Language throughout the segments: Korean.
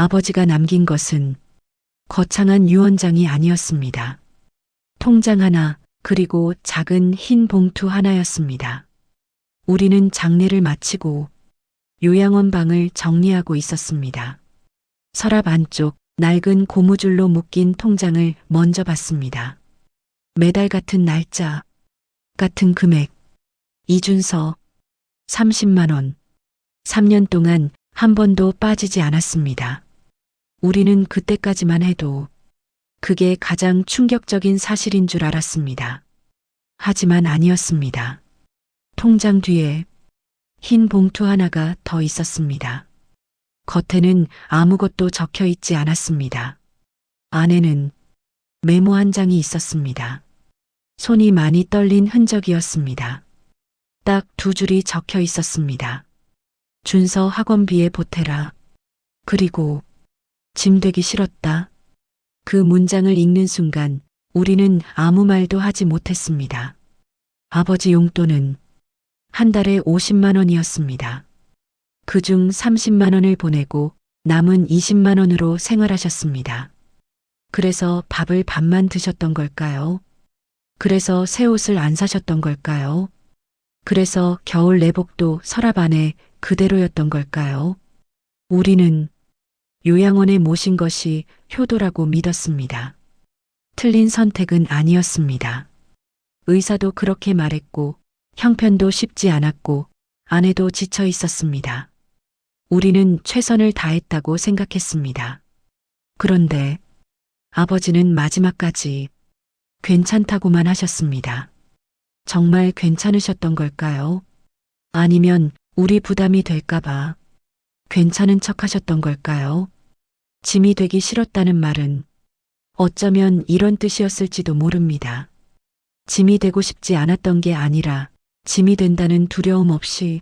아버지가 남긴 것은 거창한 유언장이 아니었습니다. 통장 하나, 그리고 작은 흰 봉투 하나였습니다. 우리는 장례를 마치고 요양원 방을 정리하고 있었습니다. 서랍 안쪽 낡은 고무줄로 묶인 통장을 먼저 봤습니다. 매달 같은 날짜, 같은 금액, 이준서 30만 원. 3년 동안 한 번도 빠지지 않았습니다. 우리는 그때까지만 해도 그게 가장 충격적인 사실인 줄 알았습니다. 하지만 아니었습니다. 통장 뒤에 흰 봉투 하나가 더 있었습니다. 겉에는 아무것도 적혀 있지 않았습니다. 안에는 메모 한 장이 있었습니다. 손이 많이 떨린 흔적이었습니다. 딱 2줄이 적혀 있었습니다. 준서 학원비에 보태라. 그리고 짐 되기 싫었다. 그 문장을 읽는 순간 우리는 아무 말도 하지 못했습니다. 아버지 용돈은 한 달에 50만 원이었습니다. 그중 30만 원을 보내고 남은 20만 원으로 생활하셨습니다. 그래서 밥을 밥만 드셨던 걸까요? 그래서 새 옷을 안 사셨던 걸까요? 그래서 겨울 내복도 서랍 안에 그대로였던 걸까요? 우리는 요양원에 모신 것이 효도라고 믿었습니다. 틀린 선택은 아니었습니다. 의사도 그렇게 말했고 형편도 쉽지 않았고 아내도 지쳐 있었습니다. 우리는 최선을 다했다고 생각했습니다. 그런데 아버지는 마지막까지 괜찮다고만 하셨습니다. 정말 괜찮으셨던 걸까요? 아니면 우리 부담이 될까봐 괜찮은 척 하셨던 걸까요? 짐이 되기 싫었다는 말은 어쩌면 이런 뜻이었을지도 모릅니다. 짐이 되고 싶지 않았던 게 아니라 짐이 된다는 두려움 없이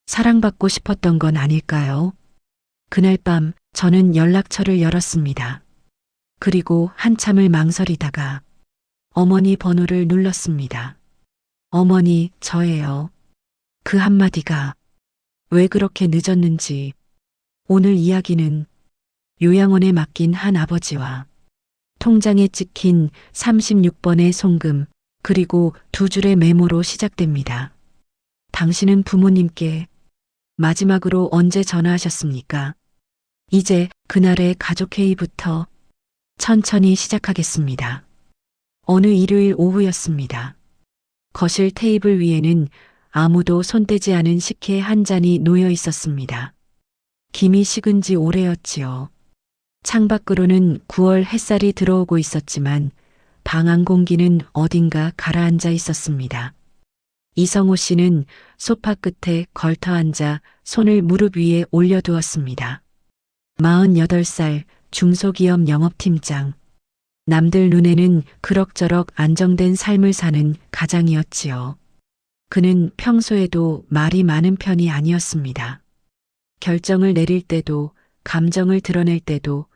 사랑받고 싶었던 건 아닐까요? 그날 밤 저는 연락처를 열었습니다. 그리고 한참을 망설이다가 어머니 번호를 눌렀습니다. 어머니, 저예요. 그 한마디가 왜 그렇게 늦었는지 오늘 이야기는 요양원에 맡긴 한 아버지와 통장에 찍힌 36번의 송금 그리고 2줄의 메모로 시작됩니다. 당신은 부모님께 마지막으로 언제 전화하셨습니까? 이제 그날의 가족회의부터 천천히 시작하겠습니다. 어느 일요일 오후였습니다. 거실 테이블 위에는 아무도 손대지 않은 식혜 한 잔이 놓여 있었습니다. 김이 식은 지 오래였지요. 창밖으로는 9월 햇살이 들어오고 있었지만 방 안 공기는 어딘가 가라앉아 있었습니다. 이성호 씨는 소파 끝에 걸터 앉아 손을 무릎 위에 올려두었습니다. 48살 중소기업 영업팀장. 남들 눈에는 그럭저럭 안정된 삶을 사는 가장이었지요. 그는 평소에도 말이 많은 편이 아니었습니다. 결정을 내릴 때도 감정을 드러낼 때도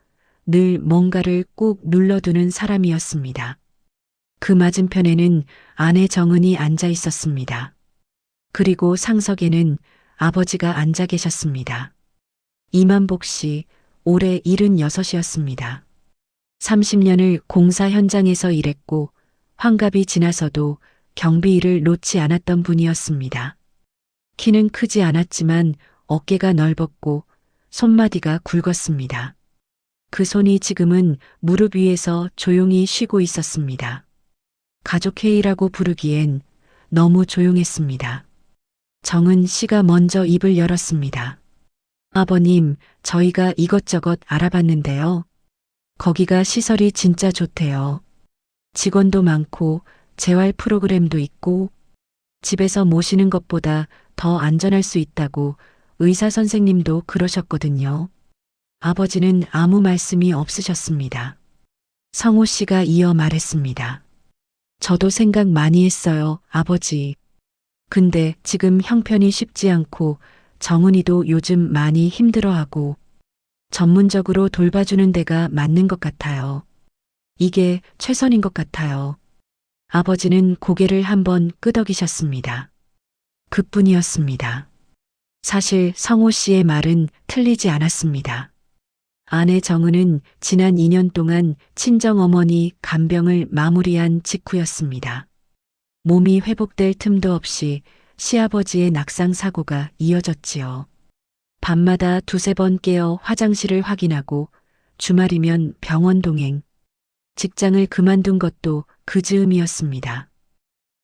늘 뭔가를 꾹 눌러두는 사람이었습니다. 그 맞은편에는 아내 정은이 앉아 있었습니다. 그리고 상석에는 아버지가 앉아 계셨습니다. 이만복 씨, 올해 76이었습니다. 30년을 공사 현장에서 일했고 환갑이 지나서도 경비 일을 놓지 않았던 분이었습니다. 키는 크지 않았지만 어깨가 넓었고 손마디가 굵었습니다. 그 손이 지금은 무릎 위에서 조용히 쉬고 있었습니다. 가족회의라고 부르기엔 너무 조용했습니다. 정은 씨가 먼저 입을 열었습니다. 아버님, 저희가 이것저것 알아봤는데요. 거기가 시설이 진짜 좋대요. 직원도 많고 재활 프로그램도 있고 집에서 모시는 것보다 더 안전할 수 있다고 의사 선생님도 그러셨거든요. 아버지는 아무 말씀이 없으셨습니다. 성호 씨가 이어 말했습니다. 저도 생각 많이 했어요, 아버지. 근데 지금 형편이 쉽지 않고 정은이도 요즘 많이 힘들어하고 전문적으로 돌봐주는 데가 맞는 것 같아요. 이게 최선인 것 같아요. 아버지는 고개를 한번 끄덕이셨습니다. 그뿐이었습니다. 사실 성호 씨의 말은 틀리지 않았습니다. 아내 정은은 지난 2년 동안 친정어머니 간병을 마무리한 직후였습니다. 몸이 회복될 틈도 없이 시아버지의 낙상 사고가 이어졌지요. 밤마다 두세 번 깨어 화장실을 확인하고 주말이면 병원 동행. 직장을 그만둔 것도 그 즈음이었습니다.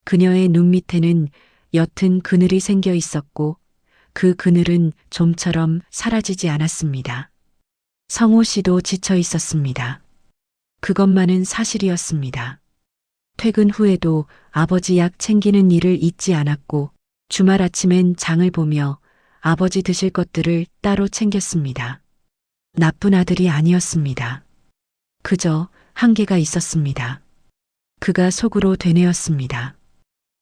그녀의 눈 밑에는 옅은 그늘이 생겨 있었고 그 그늘은 좀처럼 사라지지 않았습니다. 성호 씨도 지쳐 있었습니다. 그것만은 사실이었습니다. 퇴근 후에도 아버지 약 챙기는 일을 잊지 않았고 주말 아침엔 장을 보며 아버지 드실 것들을 따로 챙겼습니다. 나쁜 아들이 아니었습니다. 그저 한계가 있었습니다. 그가 속으로 되뇌었습니다.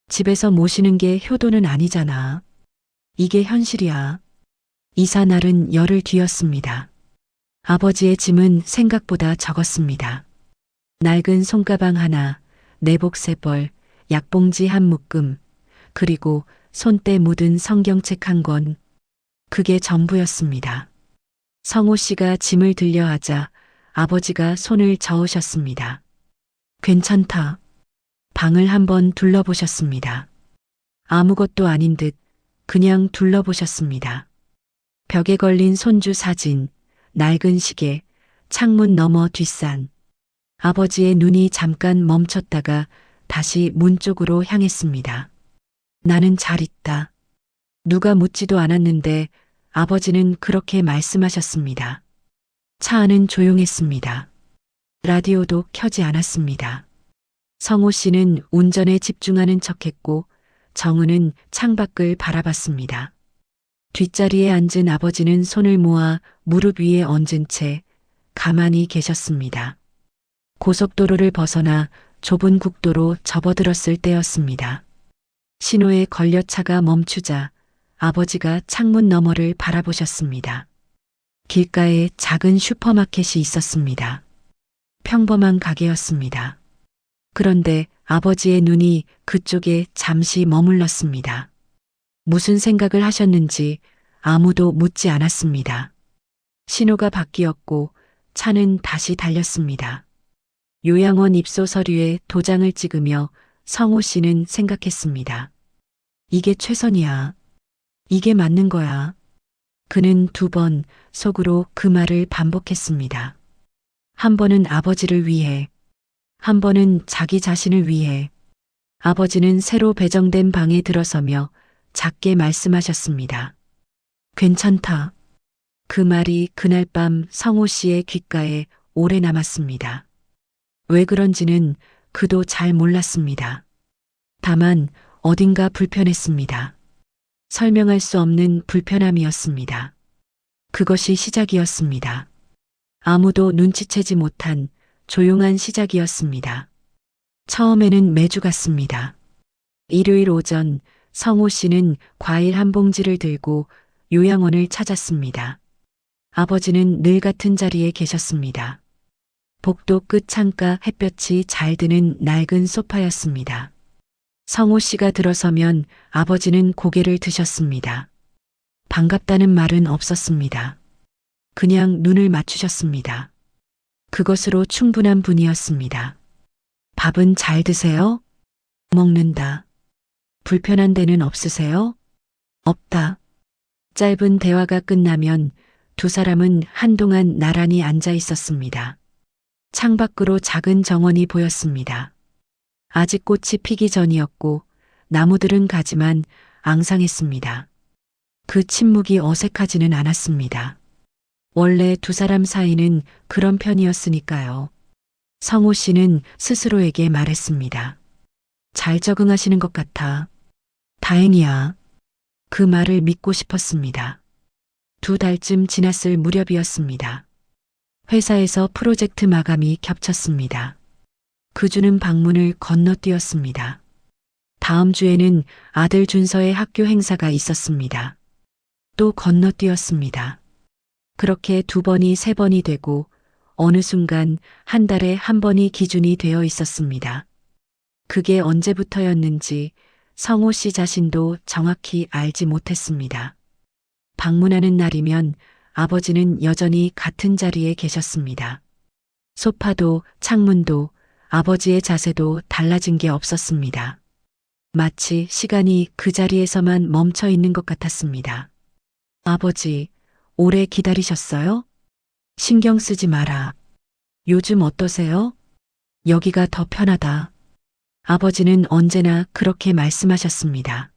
집에서 모시는 게 효도는 아니잖아. 이게 현실이야. 이사 날은 열흘 뒤였습니다. 아버지의 짐은 생각보다 적었습니다. 낡은 손가방 하나, 내복 3벌, 약봉지 한 묶음, 그리고 손때 묻은 성경책 한 권. 그게 전부였습니다. 성호 씨가 짐을 들려 하자 아버지가 손을 저으셨습니다. 괜찮다. 방을 한번 둘러보셨습니다. 아무것도 아닌 듯 그냥 둘러보셨습니다. 벽에 걸린 손주 사진, 낡은 시계, 창문 너머 뒷산. 아버지의 눈이 잠깐 멈췄다가 다시 문 쪽으로 향했습니다. 나는 잘 있다. 누가 묻지도 않았는데 아버지는 그렇게 말씀하셨습니다. 차 안은 조용했습니다. 라디오도 켜지 않았습니다. 성호 씨는 운전에 집중하는 척했고 정은은 창밖을 바라봤습니다. 뒷자리에 앉은 아버지는 손을 모아 무릎 위에 얹은 채 가만히 계셨습니다. 고속도로를 벗어나 좁은 국도로 접어들었을 때였습니다. 신호에 걸려 차가 멈추자 아버지가 창문 너머를 바라보셨습니다. 길가에 작은 슈퍼마켓이 있었습니다. 평범한 가게였습니다. 그런데 아버지의 눈이 그쪽에 잠시 머물렀습니다. 무슨 생각을 하셨는지 아무도 묻지 않았습니다. 신호가 바뀌었고 차는 다시 달렸습니다. 요양원 입소 서류에 도장을 찍으며 성호 씨는 생각했습니다. 이게 최선이야. 이게 맞는 거야. 그는 2번 속으로 그 말을 반복했습니다. 한 번은 아버지를 위해, 한 번은 자기 자신을 위해. 아버지는 새로 배정된 방에 들어서며 작게 말씀하셨습니다. 괜찮다. 그 말이 그날 밤 성호 씨의 귓가에 오래 남았습니다. 왜 그런지는 그도 잘 몰랐습니다. 다만 어딘가 불편했습니다. 설명할 수 없는 불편함이었습니다. 그것이 시작이었습니다. 아무도 눈치채지 못한 조용한 시작이었습니다. 처음에는 매주 갔습니다. 일요일 오전 성호 씨는 과일 한 봉지를 들고 요양원을 찾았습니다. 아버지는 늘 같은 자리에 계셨습니다. 복도 끝 창가 햇볕이 잘 드는 낡은 소파였습니다. 성호 씨가 들어서면 아버지는 고개를 드셨습니다. 반갑다는 말은 없었습니다. 그냥 눈을 맞추셨습니다. 그것으로 충분한 분이었습니다. 밥은 잘 드세요? 먹는다. 불편한 데는 없으세요? 없다. 짧은 대화가 끝나면 2사람은 한동안 나란히 앉아 있었습니다. 창밖으로 작은 정원이 보였습니다. 아직 꽃이 피기 전이었고 나무들은 가지만 앙상했습니다. 그 침묵이 어색하지는 않았습니다. 원래 2사람 사이는 그런 편이었으니까요. 성호 씨는 스스로에게 말했습니다. 잘 적응하시는 것 같아. 다행이야. 그 말을 믿고 싶었습니다. 2달쯤 지났을 무렵이었습니다. 회사에서 프로젝트 마감이 겹쳤습니다. 그 주는 방문을 건너뛰었습니다. 다음 주에는 아들 준서의 학교 행사가 있었습니다. 또 건너뛰었습니다. 그렇게 2번이 3번이 되고 어느 순간 한 달에 1번이 기준이 되어 있었습니다. 그게 언제부터였는지 성호 씨 자신도 정확히 알지 못했습니다. 방문하는 날이면 아버지는 여전히 같은 자리에 계셨습니다. 소파도 창문도 아버지의 자세도 달라진 게 없었습니다. 마치 시간이 그 자리에서만 멈춰 있는 것 같았습니다. 아버지, 오래 기다리셨어요? 신경 쓰지 마라. 요즘 어떠세요? 여기가 더 편하다. 아버지는 언제나 그렇게 말씀하셨습니다.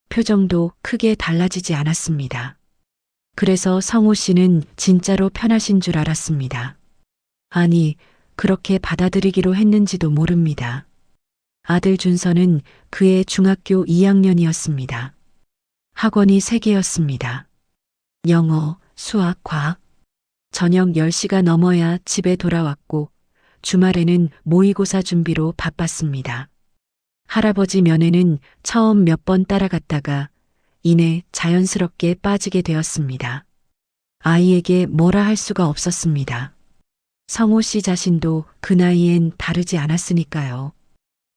표정도 크게 달라지지 않았습니다. 그래서 성호 씨는 진짜로 편하신 줄 알았습니다. 아니, 그렇게 받아들이기로 했는지도 모릅니다. 아들 준서는 그의 중학교 2학년이었습니다. 학원이 3개였습니다. 영어, 수학, 과학. 저녁 10시가 넘어야 집에 돌아왔고 주말에는 모의고사 준비로 바빴습니다. 할아버지 면회는 처음 몇 번 따라갔다가 이내 자연스럽게 빠지게 되었습니다. 아이에게 뭐라 할 수가 없었습니다. 성호 씨 자신도 그 나이엔 다르지 않았으니까요.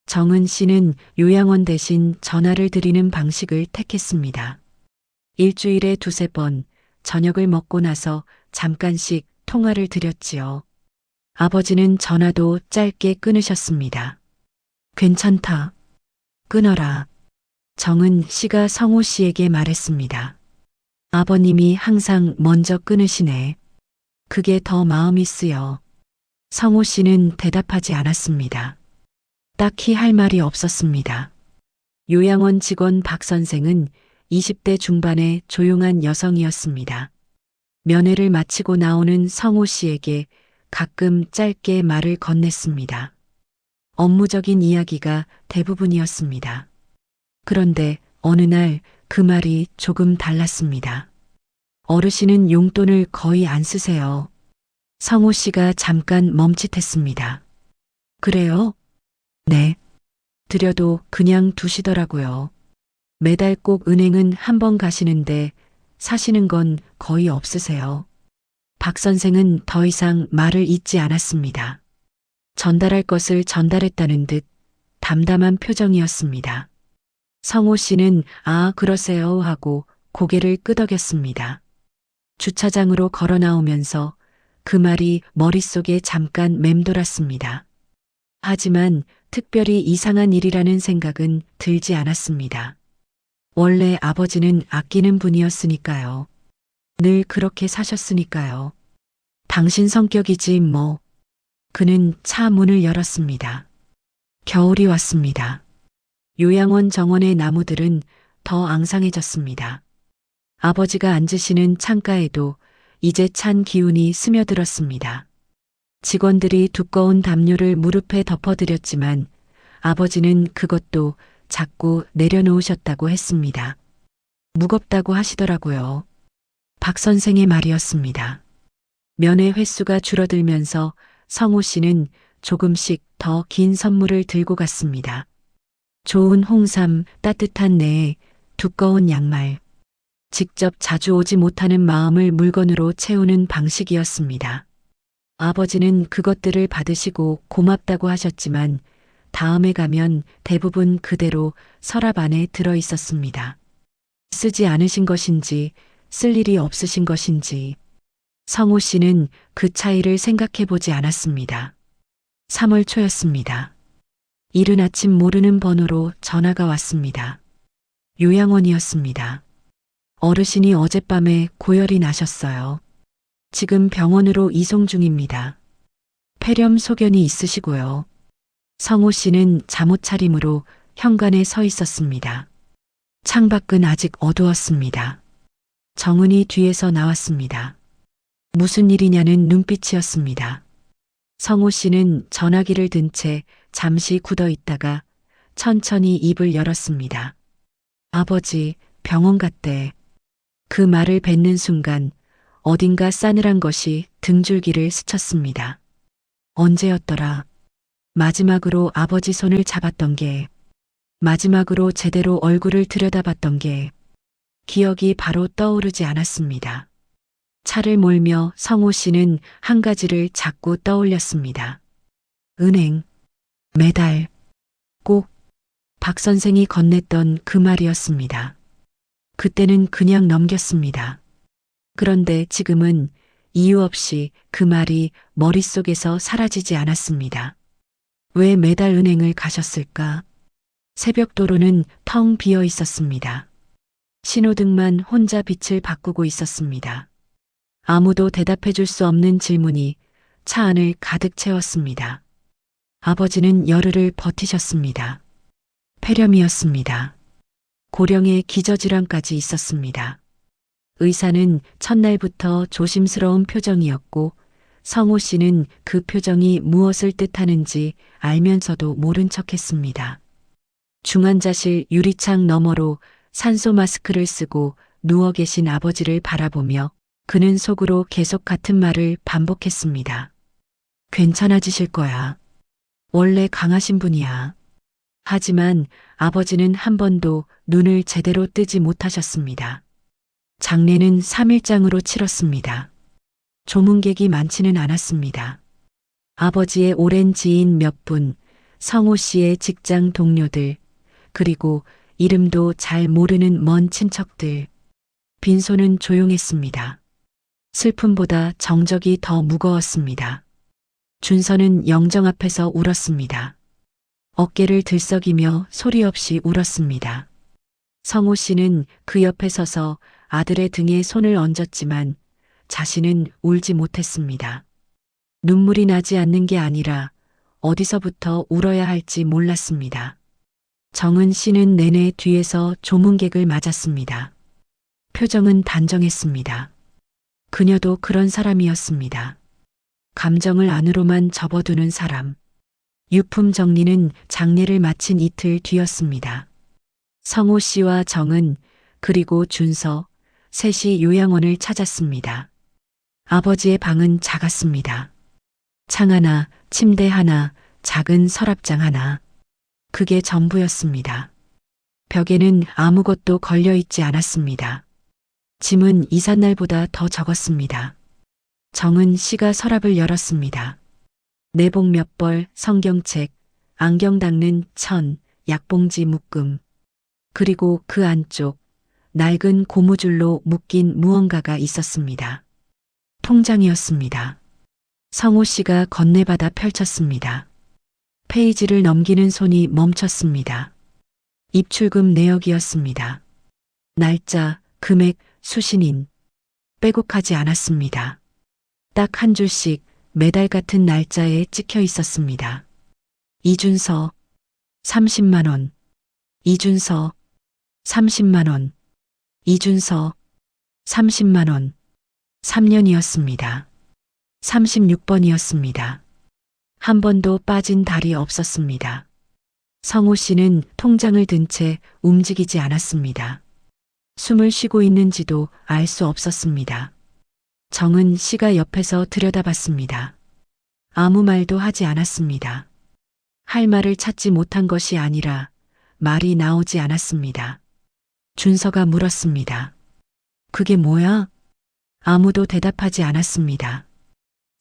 정은 씨는 요양원 대신 전화를 드리는 방식을 택했습니다. 일주일에 2~3번 저녁을 먹고 나서 잠깐씩 통화를 드렸지요. 아버지는 전화도 짧게 끊으셨습니다. 괜찮다. 끊어라. 정은 씨가 성호 씨에게 말했습니다. 아버님이 항상 먼저 끊으시네. 그게 더 마음이 쓰여. 성호 씨는 대답하지 않았습니다. 딱히 할 말이 없었습니다. 요양원 직원 박 선생은 20대 중반의 조용한 여성이었습니다. 면회를 마치고 나오는 성호 씨에게 가끔 짧게 말을 건넸습니다. 업무적인 이야기가 대부분이었습니다. 그런데 어느 날 그 말이 조금 달랐습니다. 어르신은 용돈을 거의 안 쓰세요. 성호 씨가 잠깐 멈칫했습니다. 그래요? 네. 드려도 그냥 두시더라고요. 매달 꼭 은행은 한 번 가시는데 사시는 건 거의 없으세요. 박 선생은 더 이상 말을 잇지 않았습니다. 전달할 것을 전달했다는 듯 담담한 표정이었습니다. 성호 씨는 아, 그러세요 하고 고개를 끄덕였습니다. 주차장으로 걸어 나오면서 그 말이 머릿속에 잠깐 맴돌았습니다. 하지만 특별히 이상한 일이라는 생각은 들지 않았습니다. 원래 아버지는 아끼는 분이었으니까요. 늘 그렇게 사셨으니까요. 당신 성격이지 뭐. 그는 차 문을 열었습니다. 겨울이 왔습니다. 요양원 정원의 나무들은 더 앙상해졌습니다. 아버지가 앉으시는 창가에도 이제 찬 기운이 스며들었습니다. 직원들이 두꺼운 담요를 무릎에 덮어드렸지만 아버지는 그것도 자꾸 내려놓으셨다고 했습니다. 무겁다고 하시더라고요. 박 선생의 말이었습니다. 면회 횟수가 줄어들면서 성호 씨는 조금씩 더 긴 선물을 들고 갔습니다. 좋은 홍삼, 따뜻한 내, 두꺼운 양말. 직접 자주 오지 못하는 마음을 물건으로 채우는 방식이었습니다. 아버지는 그것들을 받으시고 고맙다고 하셨지만 다음에 가면 대부분 그대로 서랍 안에 들어 있었습니다. 쓰지 않으신 것인지 쓸 일이 없으신 것인지 성호 씨는 그 차이를 생각해 보지 않았습니다. 3월 초였습니다. 이른 아침 모르는 번호로 전화가 왔습니다. 요양원이었습니다. 어르신이 어젯밤에 고열이 나셨어요. 지금 병원으로 이송 중입니다. 폐렴 소견이 있으시고요. 성호 씨는 잠옷 차림으로 현관에 서 있었습니다. 창밖은 아직 어두웠습니다. 정은이 뒤에서 나왔습니다. 무슨 일이냐는 눈빛이었습니다. 성호 씨는 전화기를 든 채 잠시 굳어 있다가 천천히 입을 열었습니다. 아버지, 병원 갔대. 그 말을 뱉는 순간 어딘가 싸늘한 것이 등줄기를 스쳤습니다. 언제였더라? 마지막으로 아버지 손을 잡았던 게, 마지막으로 제대로 얼굴을 들여다봤던 게 기억이 바로 떠오르지 않았습니다. 차를 몰며 성호 씨는 한 가지를 자꾸 떠올렸습니다. 은행, 매달, 꼭 박 선생이 건넸던 그 말이었습니다. 그때는 그냥 넘겼습니다. 그런데 지금은 이유 없이 그 말이 머릿속에서 사라지지 않았습니다. 왜 매달 은행을 가셨을까? 새벽 도로는 텅 비어 있었습니다. 신호등만 혼자 빛을 바꾸고 있었습니다. 아무도 대답해 줄 수 없는 질문이 차 안을 가득 채웠습니다. 아버지는 열흘을 버티셨습니다. 폐렴이었습니다. 고령의 기저질환까지 있었습니다. 의사는 첫날부터 조심스러운 표정이었고 성호 씨는 그 표정이 무엇을 뜻하는지 알면서도 모른 척했습니다. 중환자실 유리창 너머로 산소 마스크를 쓰고 누워 계신 아버지를 바라보며 그는 속으로 계속 같은 말을 반복했습니다. 괜찮아지실 거야. 원래 강하신 분이야. 하지만 아버지는 한 번도 눈을 제대로 뜨지 못하셨습니다. 장례는 3일장으로 치렀습니다. 조문객이 많지는 않았습니다. 아버지의 오랜 지인 몇 분, 성호 씨의 직장 동료들, 그리고 이름도 잘 모르는 먼 친척들. 빈소는 조용했습니다. 슬픔보다 정적이 더 무거웠습니다. 준서는 영정 앞에서 울었습니다. 어깨를 들썩이며 소리 없이 울었습니다. 성호 씨는 그 옆에 서서 아들의 등에 손을 얹었지만 자신은 울지 못했습니다. 눈물이 나지 않는 게 아니라 어디서부터 울어야 할지 몰랐습니다. 정은 씨는 내내 뒤에서 조문객을 맞았습니다. 표정은 단정했습니다. 그녀도 그런 사람이었습니다. 감정을 안으로만 접어두는 사람. 유품 정리는 장례를 마친 이틀 뒤였습니다. 성호 씨와 정은 그리고 준서 셋이 요양원을 찾았습니다. 아버지의 방은 작았습니다. 창 하나, 침대 하나, 작은 서랍장 하나. 그게 전부였습니다. 벽에는 아무것도 걸려 있지 않았습니다. 짐은 이삿날보다 더 적었습니다. 정은 씨가 서랍을 열었습니다. 내복 몇 벌, 성경책, 안경 닦는 천, 약봉지 묶음. 그리고 그 안쪽 낡은 고무줄로 묶인 무언가가 있었습니다. 통장이었습니다. 성호 씨가 건네받아 펼쳤습니다. 페이지를 넘기는 손이 멈췄습니다. 입출금 내역이었습니다. 날짜, 금액, 수신인. 빼곡하지 않았습니다. 딱 한 줄씩 매달 같은 날짜에 찍혀 있었습니다. 이준서 30만 원. 이준서 30만 원. 이준서 30만 원. 3년이었습니다. 36번이었습니다. 한 번도 빠진 달이 없었습니다. 성호 씨는 통장을 든 채 움직이지 않았습니다. 숨을 쉬고 있는지도 알 수 없었습니다. 정은 씨가 옆에서 들여다봤습니다. 아무 말도 하지 않았습니다. 할 말을 찾지 못한 것이 아니라 말이 나오지 않았습니다. 준서가 물었습니다. 그게 뭐야? 아무도 대답하지 않았습니다.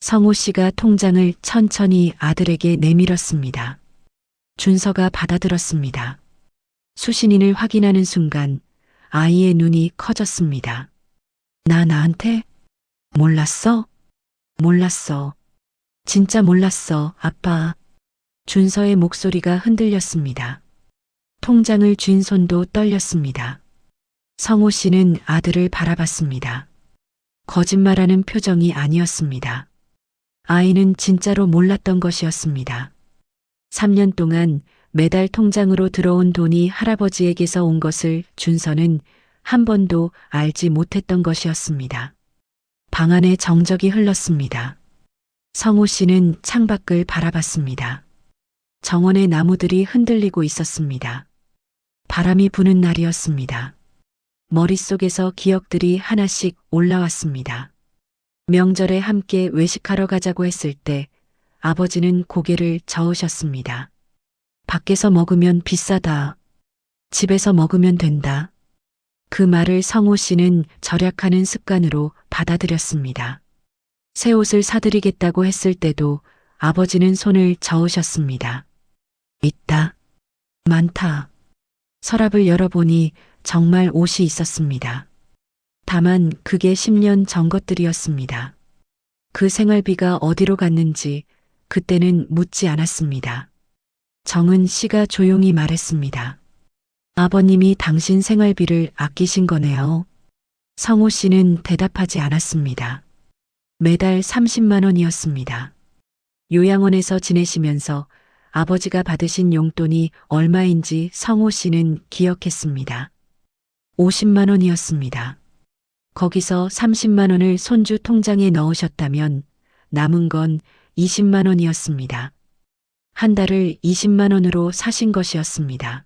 성호 씨가 통장을 천천히 아들에게 내밀었습니다. 준서가 받아들었습니다. 수신인을 확인하는 순간 아이의 눈이 커졌습니다. 나한테? 몰랐어? 몰랐어. 진짜 몰랐어, 아빠. 준서의 목소리가 흔들렸습니다. 통장을 쥔 손도 떨렸습니다. 성호 씨는 아들을 바라봤습니다. 거짓말하는 표정이 아니었습니다. 아이는 진짜로 몰랐던 것이었습니다. 3년 동안 매달 통장으로 들어온 돈이 할아버지에게서 온 것을 준서는 한 번도 알지 못했던 것이었습니다. 방 안에 정적이 흘렀습니다. 성호 씨는 창밖을 바라봤습니다. 정원의 나무들이 흔들리고 있었습니다. 바람이 부는 날이었습니다. 머릿속에서 기억들이 하나씩 올라왔습니다. 명절에 함께 외식하러 가자고 했을 때 아버지는 고개를 저으셨습니다. 밖에서 먹으면 비싸다. 집에서 먹으면 된다. 그 말을 성호 씨는 절약하는 습관으로 받아들였습니다. 새 옷을 사드리겠다고 했을 때도 아버지는 손을 저으셨습니다. 있다. 많다. 서랍을 열어보니 정말 옷이 있었습니다. 다만 그게 10년 전 것들이었습니다. 그 생활비가 어디로 갔는지 그때는 묻지 않았습니다. 정은 씨가 조용히 말했습니다. 아버님이 당신 생활비를 아끼신 거네요. 성호 씨는 대답하지 않았습니다. 매달 30만 원이었습니다. 요양원에서 지내시면서 아버지가 받으신 용돈이 얼마인지 성호 씨는 기억했습니다. 50만 원이었습니다. 거기서 30만 원을 손주 통장에 넣으셨다면 남은 건 20만 원이었습니다. 한 달을 20만 원으로 사신 것이었습니다.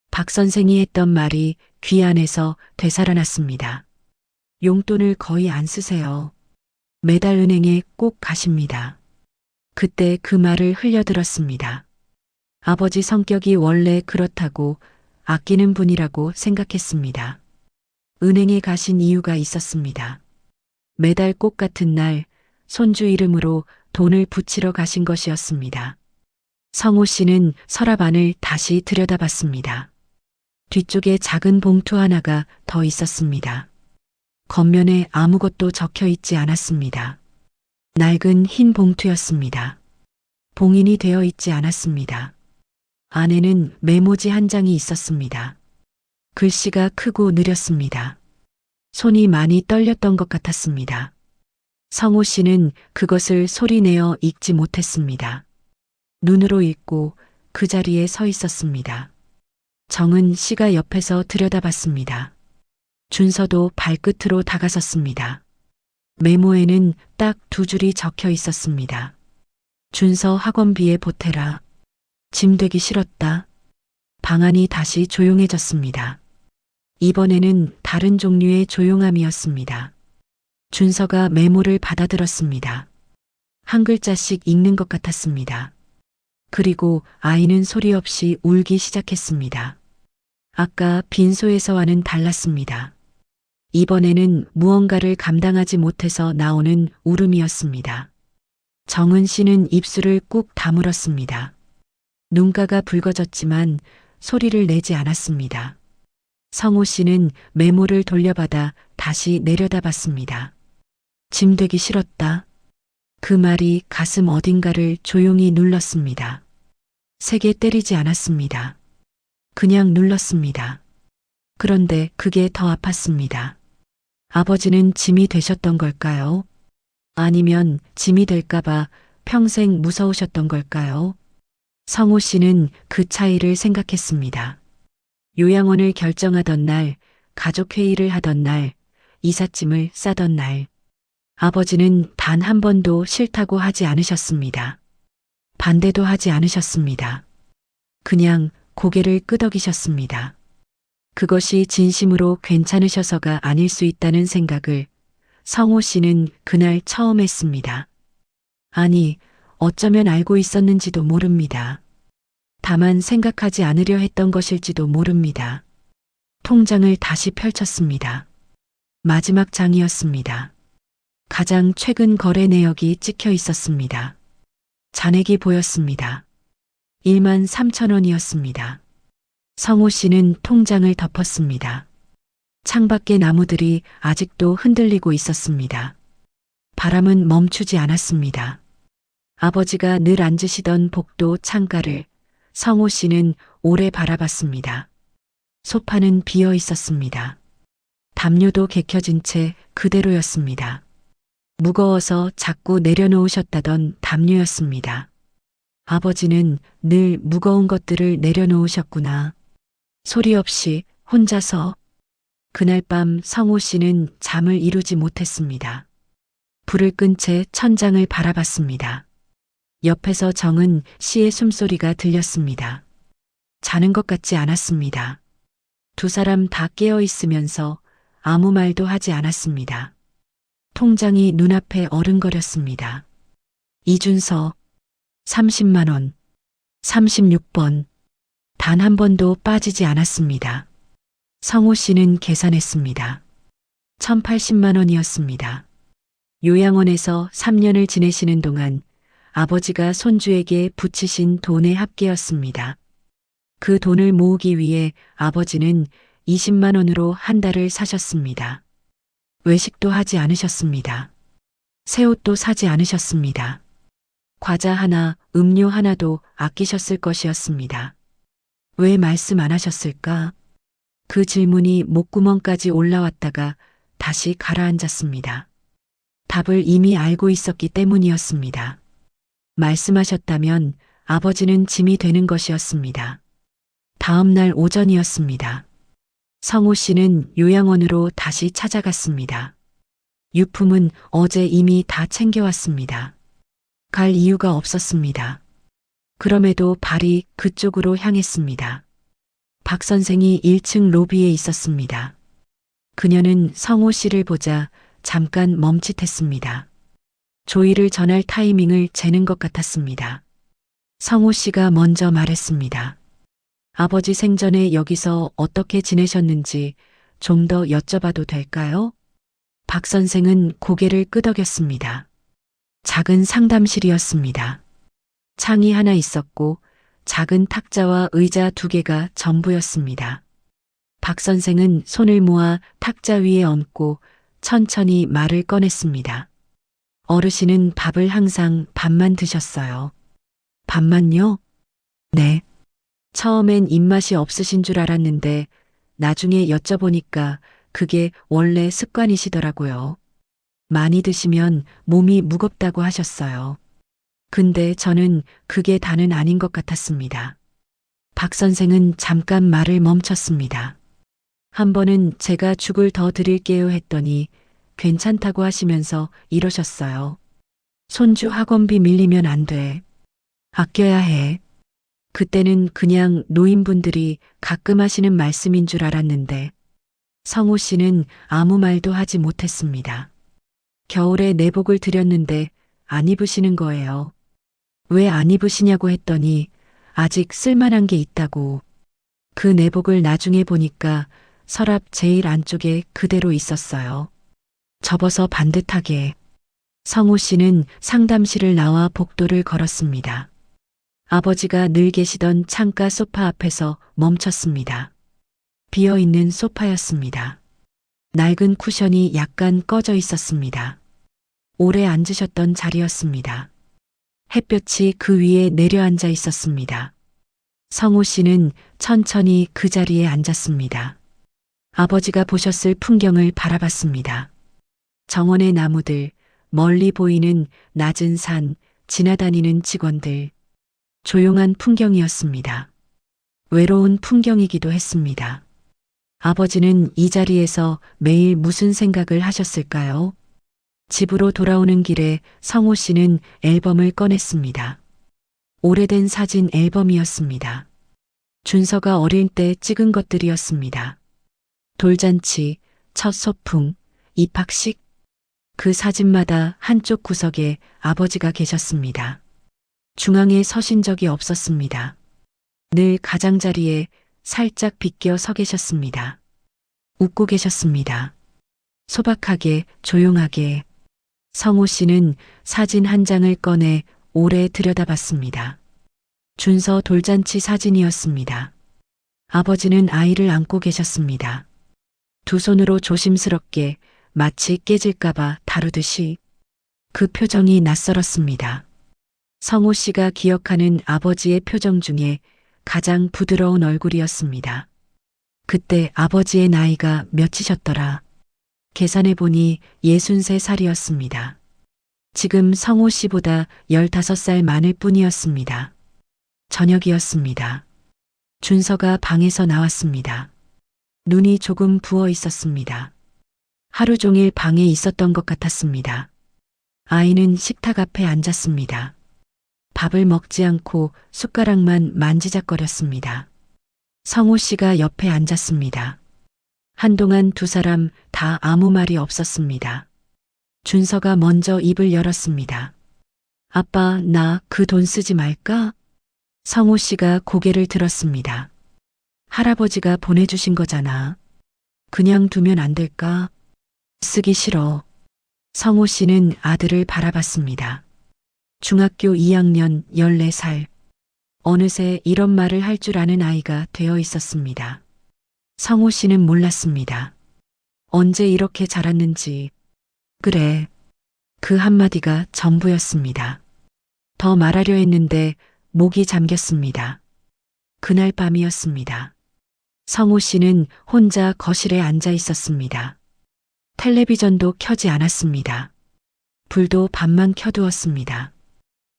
박 선생이 했던 말이 귀 안에서 되살아났습니다. 용돈을 거의 안 쓰세요. 매달 은행에 꼭 가십니다. 그때 그 말을 흘려들었습니다. 아버지 성격이 원래 그렇다고 아끼는 분이라고 생각했습니다. 은행에 가신 이유가 있었습니다. 매달 꼭 같은 날 손주 이름으로 돈을 붙이러 가신 것이었습니다. 성호 씨는 서랍 안을 다시 들여다봤습니다. 뒤쪽에 작은 봉투 하나가 더 있었습니다. 겉면에 아무것도 적혀 있지 않았습니다. 낡은 흰 봉투였습니다. 봉인이 되어 있지 않았습니다. 안에는 메모지 한 장이 있었습니다. 글씨가 크고 느렸습니다. 손이 많이 떨렸던 것 같았습니다. 성호 씨는 그것을 소리내어 읽지 못했습니다. 눈으로 읽고 그 자리에 서 있었습니다. 정은 씨가 옆에서 들여다봤습니다. 준서도 발끝으로 다가섰습니다. 메모에는 딱 2줄이 적혀 있었습니다. 준서 학원비에 보태라. 짐 되기 싫었다. 방 안이 다시 조용해졌습니다. 이번에는 다른 종류의 조용함이었습니다. 준서가 메모를 받아들었습니다. 한 글자씩 읽는 것 같았습니다. 그리고 아이는 소리 없이 울기 시작했습니다. 아까 빈소에서와는 달랐습니다. 이번에는 무언가를 감당하지 못해서 나오는 울음이었습니다. 정은 씨는 입술을 꾹 다물었습니다. 눈가가 붉어졌지만 소리를 내지 않았습니다. 성호 씨는 메모를 돌려받아 다시 내려다봤습니다. 짐 되기 싫었다. 그 말이 가슴 어딘가를 조용히 눌렀습니다. 세게 때리지 않았습니다. 그냥 눌렀습니다. 그런데 그게 더 아팠습니다. 아버지는 짐이 되셨던 걸까요? 아니면 짐이 될까봐 평생 무서우셨던 걸까요? 성호 씨는 그 차이를 생각했습니다. 요양원을 결정하던 날, 가족회의를 하던 날, 이삿짐을 싸던 날, 아버지는 단 한 번도 싫다고 하지 않으셨습니다. 반대도 하지 않으셨습니다. 그냥 고개를 끄덕이셨습니다. 그것이 진심으로 괜찮으셔서가 아닐 수 있다는 생각을 성호 씨는 그날 처음 했습니다. 아니, 어쩌면 알고 있었는지도 모릅니다. 다만 생각하지 않으려 했던 것일지도 모릅니다. 통장을 다시 펼쳤습니다. 마지막 장이었습니다. 가장 최근 거래 내역이 찍혀 있었습니다. 잔액이 보였습니다. 1만 3천 원이었습니다. 성호 씨는 통장을 덮었습니다. 창밖의 나무들이 아직도 흔들리고 있었습니다. 바람은 멈추지 않았습니다. 아버지가 늘 앉으시던 복도 창가를 성호 씨는 오래 바라봤습니다. 소파는 비어 있었습니다. 담요도 개켜진 채 그대로였습니다. 무거워서 자꾸 내려놓으셨다던 담요였습니다. 아버지는 늘 무거운 것들을 내려놓으셨구나. 소리 없이 혼자서. 그날 밤 성호 씨는 잠을 이루지 못했습니다. 불을 끈 채 천장을 바라봤습니다. 옆에서 정은 씨의 숨소리가 들렸습니다. 자는 것 같지 않았습니다. 두 사람 다 깨어 있으면서 아무 말도 하지 않았습니다. 통장이 눈앞에 어른거렸습니다. 이준서 30만 원, 36번. 단 한 번도 빠지지 않았습니다. 성호 씨는 계산했습니다. 1,080만 원이었습니다. 요양원에서 3년을 지내시는 동안 아버지가 손주에게 붙이신 돈의 합계였습니다. 그 돈을 모으기 위해 아버지는 20만 원으로 한 달을 사셨습니다. 외식도 하지 않으셨습니다. 새 옷도 사지 않으셨습니다. 과자 하나, 음료 하나도 아끼셨을 것이었습니다. 왜 말씀 안 하셨을까? 그 질문이 목구멍까지 올라왔다가 다시 가라앉았습니다. 답을 이미 알고 있었기 때문이었습니다. 말씀하셨다면 아버지는 짐이 되는 것이었습니다. 다음 날 오전이었습니다. 성호 씨는 요양원으로 다시 찾아갔습니다. 유품은 어제 이미 다 챙겨왔습니다. 갈 이유가 없었습니다. 그럼에도 발이 그쪽으로 향했습니다. 박 선생이 1층 로비에 있었습니다. 그녀는 성호 씨를 보자 잠깐 멈칫했습니다. 조의를 전할 타이밍을 재는 것 같았습니다. 성호 씨가 먼저 말했습니다. 아버지 생전에 여기서 어떻게 지내셨는지 좀 더 여쭤봐도 될까요? 박 선생은 고개를 끄덕였습니다. 작은 상담실이었습니다. 창이 하나 있었고 작은 탁자와 의자 2개가 전부였습니다. 박 선생은 손을 모아 탁자 위에 얹고 천천히 말을 꺼냈습니다. 어르신은 밥을 항상 밥만 드셨어요. 밥만요? 네. 처음엔 입맛이 없으신 줄 알았는데 나중에 여쭤보니까 그게 원래 습관이시더라고요. 많이 드시면 몸이 무겁다고 하셨어요. 근데 저는 그게 다는 아닌 것 같았습니다. 박 선생은 잠깐 말을 멈췄습니다. 한 번은 제가 죽을 더 드릴게요 했더니 괜찮다고 하시면서 이러셨어요. 손주 학원비 밀리면 안 돼. 아껴야 해. 그때는 그냥 노인분들이 가끔 하시는 말씀인 줄 알았는데 성호 씨는 아무 말도 하지 못했습니다. 겨울에 내복을 드렸는데 안 입으시는 거예요. 왜 안 입으시냐고 했더니 아직 쓸만한 게 있다고. 그 내복을 나중에 보니까 서랍 제일 안쪽에 그대로 있었어요. 접어서 반듯하게. 성호 씨는 상담실을 나와 복도를 걸었습니다. 아버지가 늘 계시던 창가 소파 앞에서 멈췄습니다. 비어있는 소파였습니다. 낡은 쿠션이 약간 꺼져 있었습니다. 오래 앉으셨던 자리였습니다. 햇볕이 그 위에 내려앉아 있었습니다. 성호 씨는 천천히 그 자리에 앉았습니다. 아버지가 보셨을 풍경을 바라봤습니다. 정원의 나무들, 멀리 보이는 낮은 산, 지나다니는 직원들. 조용한 풍경이었습니다. 외로운 풍경이기도 했습니다. 아버지는 이 자리에서 매일 무슨 생각을 하셨을까요? 집으로 돌아오는 길에 성호 씨는 앨범을 꺼냈습니다. 오래된 사진 앨범이었습니다. 준서가 어릴 때 찍은 것들이었습니다. 돌잔치, 첫 소풍, 입학식. 그 사진마다 한쪽 구석에 아버지가 계셨습니다. 중앙에 서신 적이 없었습니다. 늘 가장자리에 살짝 비껴 서 계셨습니다. 웃고 계셨습니다. 소박하게, 조용하게. 성호 씨는 사진 한 장을 꺼내 오래 들여다봤습니다. 준서 돌잔치 사진이었습니다. 아버지는 아이를 안고 계셨습니다. 두 손으로 조심스럽게 마치 깨질까봐 다루듯이. 그 표정이 낯설었습니다. 성호 씨가 기억하는 아버지의 표정 중에 가장 부드러운 얼굴이었습니다. 그때 아버지의 나이가 몇이셨더라. 계산해보니 63살이었습니다. 지금 성호 씨보다 15살 많을 뿐이었습니다. 저녁이었습니다. 준서가 방에서 나왔습니다. 눈이 조금 부어 있었습니다. 하루 종일 방에 있었던 것 같았습니다. 아이는 식탁 앞에 앉았습니다. 밥을 먹지 않고 숟가락만 만지작거렸습니다. 성호 씨가 옆에 앉았습니다. 한동안 두 사람 다 아무 말이 없었습니다. 준서가 먼저 입을 열었습니다. 아빠, 나 그 돈 쓰지 말까? 성호 씨가 고개를 들었습니다. 할아버지가 보내주신 거잖아. 그냥 두면 안 될까? 쓰기 싫어. 성호 씨는 아들을 바라봤습니다. 중학교 2학년 14살. 어느새 이런 말을 할 줄 아는 아이가 되어 있었습니다. 성호 씨는 몰랐습니다. 언제 이렇게 자랐는지. 그래. 그 한마디가 전부였습니다. 더 말하려 했는데 목이 잠겼습니다. 그날 밤이었습니다. 성호 씨는 혼자 거실에 앉아 있었습니다. 텔레비전도 켜지 않았습니다. 불도 반만 켜두었습니다.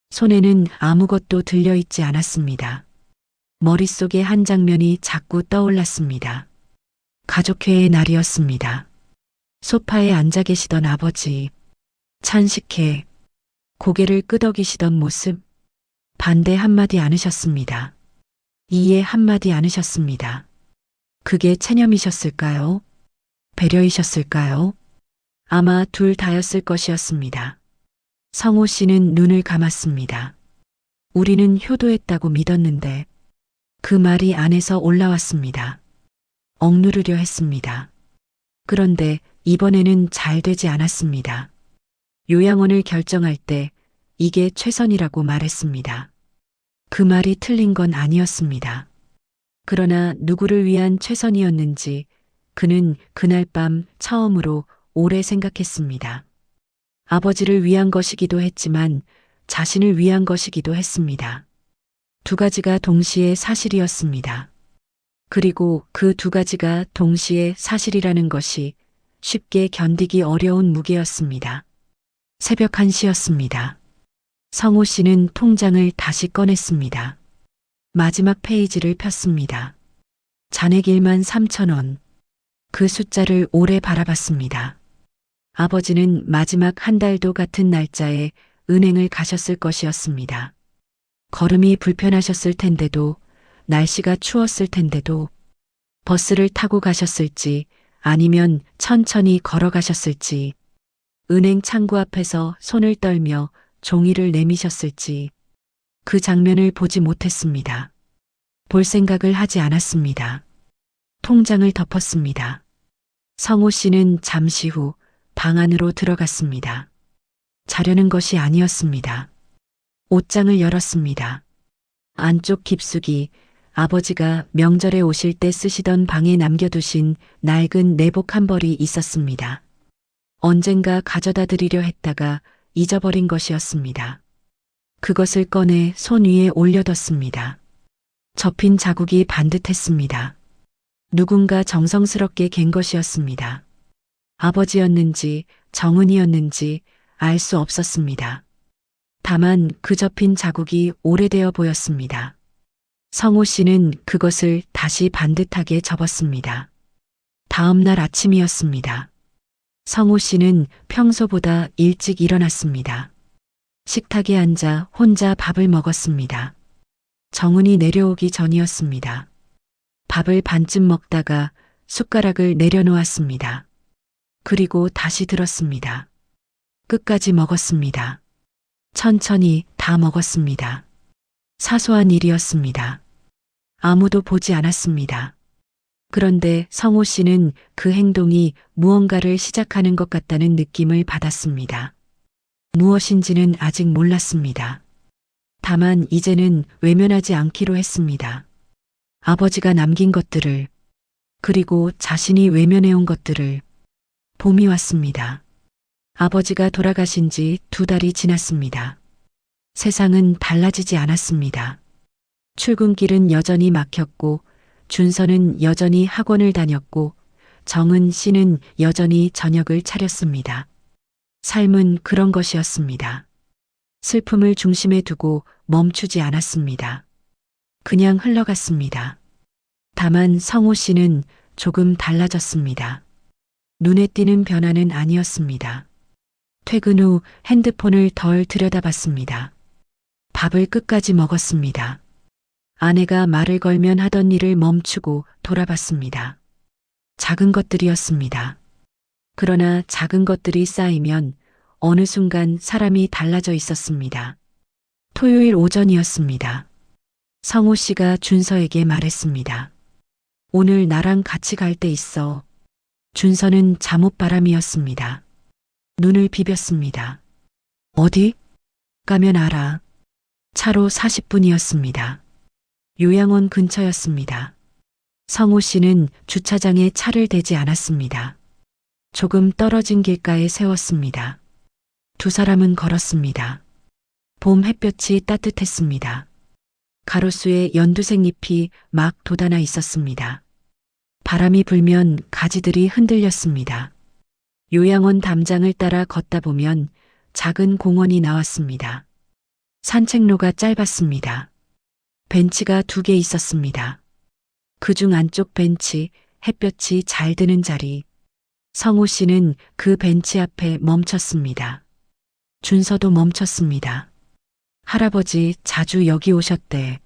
손에는 아무것도 들려있지 않았습니다. 머릿속에 한 장면이 자꾸 떠올랐습니다. 가족회의 날이었습니다. 소파에 앉아 계시던 아버지, 찬식해 고개를 끄덕이시던 모습, 반대 한마디 않으셨습니다. 이해 한마디 않으셨습니다. 그게 체념이셨을까요? 배려이셨을까요? 아마 둘 다였을 것이었습니다. 성호 씨는 눈을 감았습니다. 우리는 효도했다고 믿었는데 그 말이 안에서 올라왔습니다. 억누르려 했습니다. 그런데 이번에는 잘 되지 않았습니다. 요양원을 결정할 때 이게 최선이라고 말했습니다. 그 말이 틀린 건 아니었습니다. 그러나 누구를 위한 최선이었는지 그는 그날 밤 처음으로 오래 생각했습니다. 아버지를 위한 것이기도 했지만 자신을 위한 것이기도 했습니다. 두 가지가 동시에 사실이었습니다. 그리고 그 두 가지가 동시에 사실이라는 것이 쉽게 견디기 어려운 무게였습니다. 새벽 1시였습니다. 성호 씨는 통장을 다시 꺼냈습니다. 마지막 페이지를 폈습니다. 잔액 1만 3천 원. 그 숫자를 오래 바라봤습니다. 아버지는 마지막 한 달도 같은 날짜에 은행을 가셨을 것이었습니다. 걸음이 불편하셨을 텐데도, 날씨가 추웠을 텐데도, 버스를 타고 가셨을지 아니면 천천히 걸어가셨을지, 은행 창구 앞에서 손을 떨며 종이를 내미셨을지, 그 장면을 보지 못했습니다. 볼 생각을 하지 않았습니다. 통장을 덮었습니다. 성호 씨는 잠시 후 방 안으로 들어갔습니다. 자려는 것이 아니었습니다. 옷장을 열었습니다. 안쪽 깊숙이 아버지가 명절에 오실 때 쓰시던 방에 남겨두신 낡은 내복 한 벌이 있었습니다. 언젠가 가져다 드리려 했다가 잊어버린 것이었습니다. 그것을 꺼내 손 위에 올려뒀습니다. 접힌 자국이 반듯했습니다. 누군가 정성스럽게 갠 것이었습니다. 아버지였는지 정은이었는지 알 수 없었습니다. 다만 그 접힌 자국이 오래되어 보였습니다. 성호 씨는 그것을 다시 반듯하게 접었습니다. 다음 날 아침이었습니다. 성호 씨는 평소보다 일찍 일어났습니다. 식탁에 앉아 혼자 밥을 먹었습니다. 정은이 내려오기 전이었습니다. 밥을 반쯤 먹다가 숟가락을 내려놓았습니다. 그리고 다시 들었습니다. 끝까지 먹었습니다. 천천히 다 먹었습니다. 사소한 일이었습니다. 아무도 보지 않았습니다. 그런데 성호 씨는 그 행동이 무언가를 시작하는 것 같다는 느낌을 받았습니다. 무엇인지는 아직 몰랐습니다. 다만 이제는 외면하지 않기로 했습니다. 아버지가 남긴 것들을, 그리고 자신이 외면해온 것들을. 봄이 왔습니다. 아버지가 돌아가신 지 2달이 지났습니다. 세상은 달라지지 않았습니다. 출근길은 여전히 막혔고, 준서는 여전히 학원을 다녔고, 정은 씨는 여전히 저녁을 차렸습니다. 삶은 그런 것이었습니다. 슬픔을 중심에 두고 멈추지 않았습니다. 그냥 흘러갔습니다. 다만 성호 씨는 조금 달라졌습니다. 눈에 띄는 변화는 아니었습니다. 퇴근 후 핸드폰을 덜 들여다봤습니다. 밥을 끝까지 먹었습니다. 아내가 말을 걸면 하던 일을 멈추고 돌아봤습니다. 작은 것들이었습니다. 그러나 작은 것들이 쌓이면 어느 순간 사람이 달라져 있었습니다. 토요일 오전이었습니다. 성호 씨가 준서에게 말했습니다. 오늘 나랑 같이 갈 데 있어. 준서는 잠옷바람이었습니다. 눈을 비볐습니다. 어디? 가면 알아. 차로 40분이었습니다. 요양원 근처였습니다. 성호 씨는 주차장에 차를 대지 않았습니다. 조금 떨어진 길가에 세웠습니다. 두 사람은 걸었습니다. 봄 햇볕이 따뜻했습니다. 가로수에 연두색 잎이 막 돋아나 있었습니다. 바람이 불면 가지들이 흔들렸습니다. 요양원 담장을 따라 걷다 보면 작은 공원이 나왔습니다. 산책로가 짧았습니다. 벤치가 2개 있었습니다. 그중 안쪽 벤치, 햇볕이 잘 드는 자리. 성호 씨는 그 벤치 앞에 멈췄습니다. 준서도 멈췄습니다. 할아버지 자주 여기 오셨대.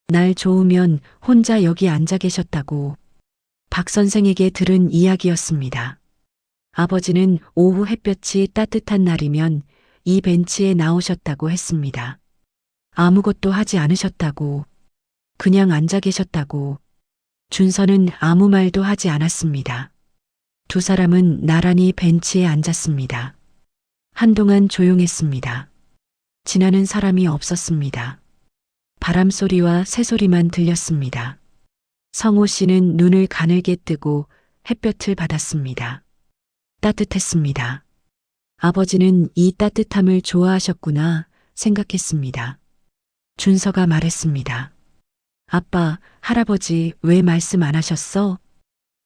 날 좋으면 혼자 여기 앉아 계셨다고. 박 선생에게 들은 이야기였습니다. 아버지는 오후 햇볕이 따뜻한 날이면 이 벤치에 나오셨다고 했습니다. 아무것도 하지 않으셨다고. 그냥 앉아 계셨다고. 준서는 아무 말도 하지 않았습니다. 두 사람은 나란히 벤치에 앉았습니다. 한동안 조용했습니다. 지나는 사람이 없었습니다. 바람 소리와 새소리만 들렸습니다. 성호 씨는 눈을 가늘게 뜨고 햇볕을 받았습니다. 따뜻했습니다. 아버지는 이 따뜻함을 좋아하셨구나 생각했습니다. 준서가 말했습니다. 아빠, 할아버지 왜 말씀 안 하셨어?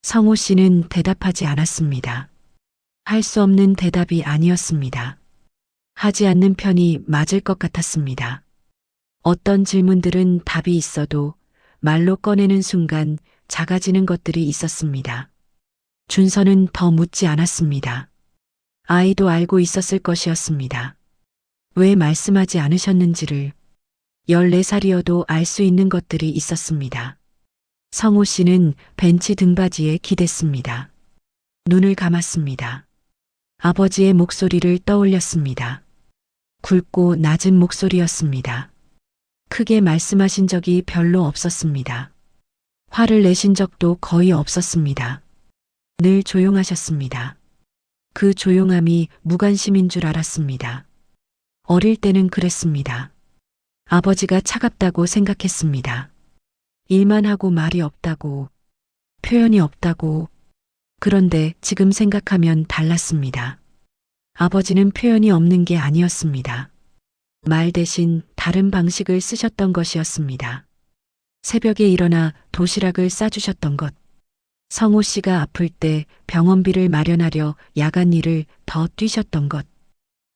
성호 씨는 대답하지 않았습니다. 할 수 없는 대답이 아니었습니다. 하지 않는 편이 맞을 것 같았습니다. 어떤 질문들은 답이 있어도 말로 꺼내는 순간 작아지는 것들이 있었습니다. 준서는 더 묻지 않았습니다. 아이도 알고 있었을 것이었습니다. 왜 말씀하지 않으셨는지를. 14살이어도 알 수 있는 것들이 있었습니다. 성호 씨는 벤치 등받이에 기댔습니다. 눈을 감았습니다. 아버지의 목소리를 떠올렸습니다. 굵고 낮은 목소리였습니다. 크게 말씀하신 적이 별로 없었습니다. 화를 내신 적도 거의 없었습니다. 늘 조용하셨습니다. 그 조용함이 무관심인 줄 알았습니다. 어릴 때는 그랬습니다. 아버지가 차갑다고 생각했습니다. 일만 하고 말이 없다고, 표현이 없다고. 그런데 지금 생각하면 달랐습니다. 아버지는 표현이 없는 게 아니었습니다. 말 대신 다른 방식을 쓰셨던 것이었습니다. 새벽에 일어나 도시락을 싸주셨던 것. 성호 씨가 아플 때 병원비를 마련하려 야간 일을 더 뛰셨던 것.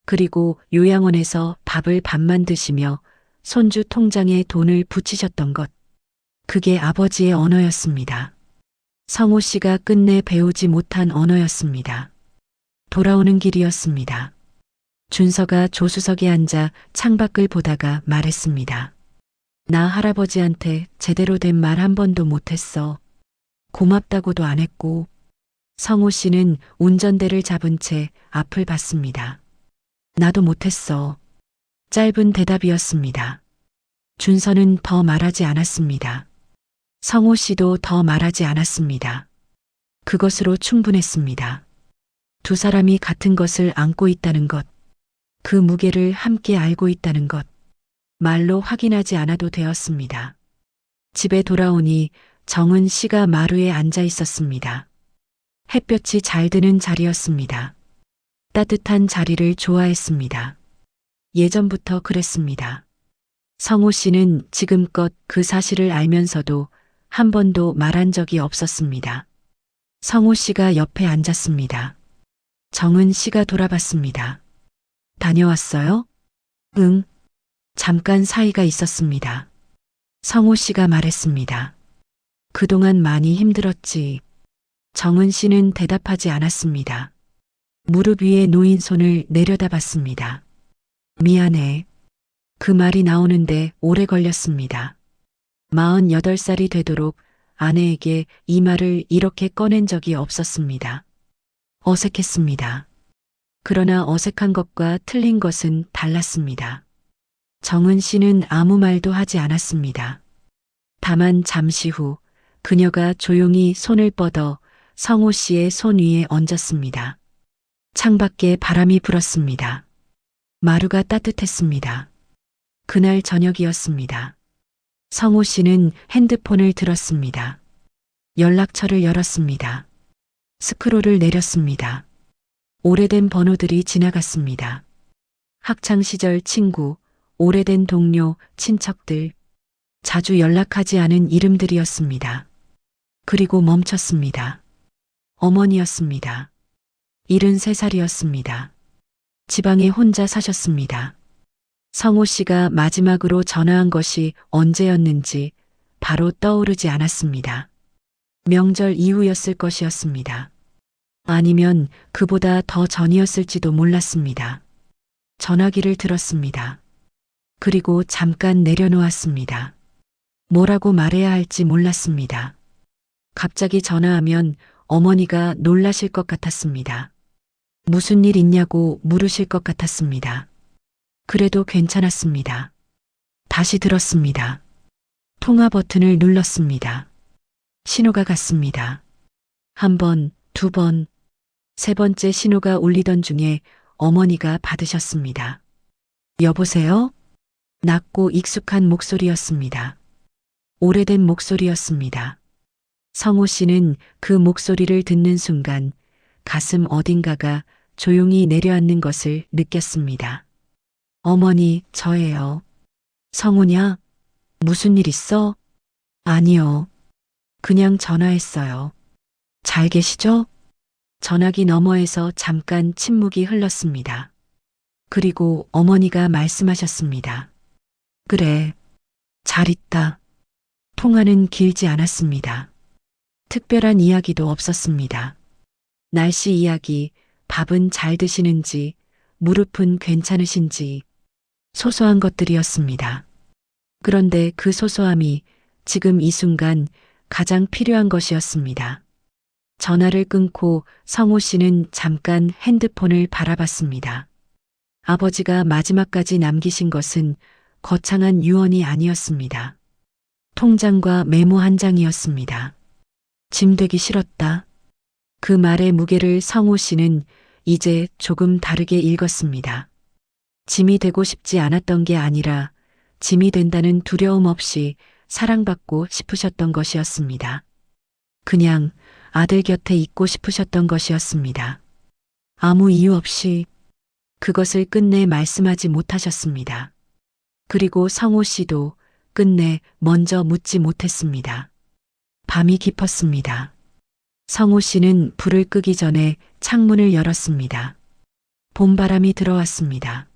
그리고 요양원에서 밥을 밥만 드시며 손주 통장에 돈을 붙이셨던 것. 그게 아버지의 언어였습니다. 성호 씨가 끝내 배우지 못한 언어였습니다. 돌아오는 길이었습니다. 준서가 조수석에 앉아 창밖을 보다가 말했습니다. 나 할아버지한테 제대로 된 말 한 번도 못했어. 고맙다고도 안 했고. 성호 씨는 운전대를 잡은 채 앞을 봤습니다. 나도 못했어. 짧은 대답이었습니다. 준서는 더 말하지 않았습니다. 성호 씨도 더 말하지 않았습니다. 그것으로 충분했습니다. 두 사람이 같은 것을 안고 있다는 것, 그 무게를 함께 알고 있다는 것, 말로 확인하지 않아도 되었습니다. 집에 돌아오니 정은 씨가 마루에 앉아 있었습니다. 햇볕이 잘 드는 자리였습니다. 따뜻한 자리를 좋아했습니다. 예전부터 그랬습니다. 성호 씨는 지금껏 그 사실을 알면서도 한 번도 말한 적이 없었습니다. 성호 씨가 옆에 앉았습니다. 정은 씨가 돌아봤습니다. 다녀왔어요? 응. 잠깐 사이가 있었습니다. 성호 씨가 말했습니다. 그동안 많이 힘들었지. 정은 씨는 대답하지 않았습니다. 무릎 위에 놓인 손을 내려다봤습니다. 미안해. 그 말이 나오는데 오래 걸렸습니다. 48살이 되도록 아내에게 이 말을 이렇게 꺼낸 적이 없었습니다. 어색했습니다. 그러나 어색한 것과 틀린 것은 달랐습니다. 정은 씨는 아무 말도 하지 않았습니다. 다만 잠시 후 그녀가 조용히 손을 뻗어 성호 씨의 손 위에 얹었습니다. 창밖에 바람이 불었습니다. 마루가 따뜻했습니다. 그날 저녁이었습니다. 성호 씨는 핸드폰을 들었습니다. 연락처를 열었습니다. 스크롤을 내렸습니다. 오래된 번호들이 지나갔습니다. 학창시절 친구, 오래된 동료, 친척들, 자주 연락하지 않은 이름들이었습니다. 그리고 멈췄습니다. 어머니였습니다. 73살이었습니다. 지방에 혼자 사셨습니다. 성호 씨가 마지막으로 전화한 것이 언제였는지 바로 떠오르지 않았습니다. 명절 이후였을 것이었습니다. 아니면 그보다 더 전이었을지도 몰랐습니다. 전화기를 들었습니다. 그리고 잠깐 내려놓았습니다. 뭐라고 말해야 할지 몰랐습니다. 갑자기 전화하면 어머니가 놀라실 것 같았습니다. 무슨 일 있냐고 물으실 것 같았습니다. 그래도 괜찮았습니다. 다시 들었습니다. 통화 버튼을 눌렀습니다. 신호가 갔습니다. 한 번, 두 번, 세 번째 신호가 울리던 중에 어머니가 받으셨습니다. 여보세요? 낮고 익숙한 목소리였습니다. 오래된 목소리였습니다. 성호 씨는 그 목소리를 듣는 순간 가슴 어딘가가 조용히 내려앉는 것을 느꼈습니다. 어머니, 저예요. 성호냐? 무슨 일 있어? 아니요. 그냥 전화했어요. 잘 계시죠? 전화기 너머에서 잠깐 침묵이 흘렀습니다. 그리고 어머니가 말씀하셨습니다. 그래, 잘 있다. 통화는 길지 않았습니다. 특별한 이야기도 없었습니다. 날씨 이야기, 밥은 잘 드시는지, 무릎은 괜찮으신지, 소소한 것들이었습니다. 그런데 그 소소함이 지금 이 순간 가장 필요한 것이었습니다. 전화를 끊고 성호 씨는 잠깐 핸드폰을 바라봤습니다. 아버지가 마지막까지 남기신 것은 거창한 유언이 아니었습니다. 통장과 메모 한 장이었습니다. 짐 되기 싫었다. 그 말의 무게를 성호 씨는 이제 조금 다르게 읽었습니다. 짐이 되고 싶지 않았던 게 아니라 짐이 된다는 두려움 없이 사랑받고 싶으셨던 것이었습니다. 그냥 아들 곁에 있고 싶으셨던 것이었습니다. 아무 이유 없이 그것을 끝내 말씀하지 못하셨습니다. 그리고 성호 씨도 끝내 먼저 묻지 못했습니다. 밤이 깊었습니다. 성호 씨는 불을 끄기 전에 창문을 열었습니다. 봄바람이 들어왔습니다.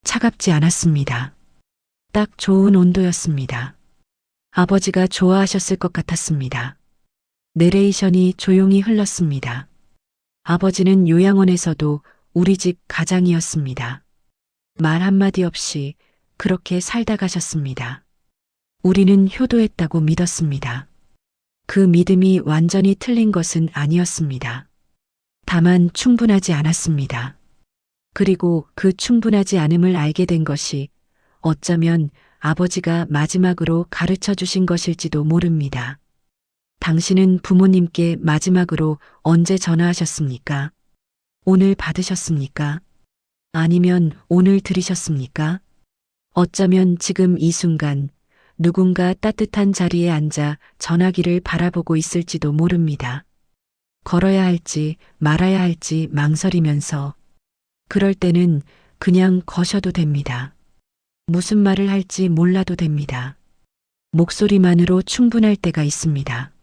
차갑지 않았습니다. 딱 좋은 온도였습니다. 아버지가 좋아하셨을 것 같았습니다. 내레이션이 조용히 흘렀습니다. 아버지는 요양원에서도 우리 집 가장이었습니다. 말 한마디 없이 그렇게 살다 가셨습니다. 우리는 효도했다고 믿었습니다. 그 믿음이 완전히 틀린 것은 아니었습니다. 다만 충분하지 않았습니다. 그리고 그 충분하지 않음을 알게 된 것이 어쩌면 아버지가 마지막으로 가르쳐 주신 것일지도 모릅니다. 당신은 부모님께 마지막으로 언제 전화하셨습니까? 오늘 받으셨습니까? 아니면 오늘 들으셨습니까? 어쩌면 지금 이 순간 누군가 따뜻한 자리에 앉아 전화기를 바라보고 있을지도 모릅니다. 걸어야 할지 말아야 할지 망설이면서 그럴 때는 그냥 거셔도 됩니다. 무슨 말을 할지 몰라도 됩니다. 목소리만으로 충분할 때가 있습니다.